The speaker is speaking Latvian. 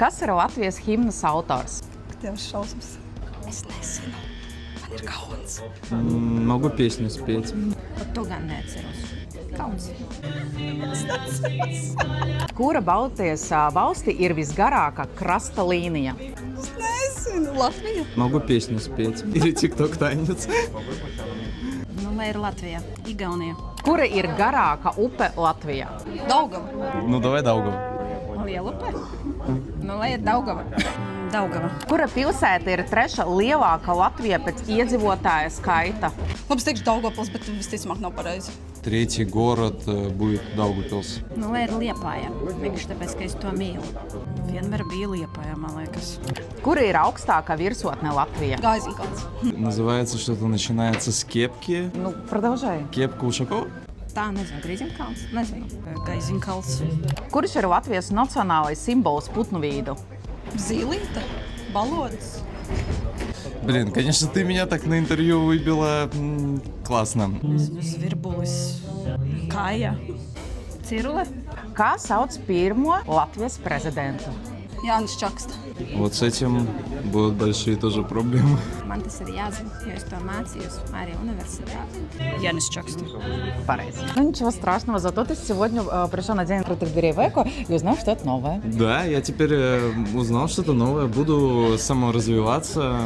Kas ir Latvijas himnas autors? Dievs, šausmas. Es nezinu. Man ir kauns. Могу песню спеть. Pat to gan neatceros. Kauns. Kura Baltijas valsti ir visgarākā krasta līnija? Es nezinu. Latvija. Могу песню спеть. Или тикток-танец. Nu, lai ir Latvija, Igaunija. Kura ir garākā upe Latvijā? Daugava. Ну, давай Даугава. Lielupe? Nu, lai ir Daugava. Daugava. Kura pilsēta ir trešā lielākā Latvijā pēc iedzīvotāja skaita? Labi, es teikšu Daugavpils, bet visticamāk nav pareizi. Третий город будет Даугавпилс. Nu, lai ir Liepāja. Vienkārši tāpēc, ka es to mīlu. Vienmēr bija Liepāja, man liekas. Kura ir augstākā virsotne Latvijā? Gaiziņkalns. Называется что-то, начинается с кепки. Nu, продолжай. Кепка Ушакова? Tā, nezinu, Grīziņkalns? Nezinu. Gaiziņkalns. Kurš ir Latvijas nacionālais simbols putnu vīdu? Zīlīte. Balodas. Блин, конечно, ты меня так на интервью выбила. Классно. Zvirbulis. Kāja. Cirule. Kā sauc pirmo Latvijas prezidentu? Jānis Čaksta. Вот с этим будут большие тоже проблемы. Man tas ir jāzina, jo es to mācījos arī universitātē. Jānis Čaksta. Pareizi. Ну, ничего страшного, зато ты сегодня пришел на день открытых дверей в ЭКО и узнал что-то новое. Да, я теперь узнал что-то новое. Буду саморазвиваться.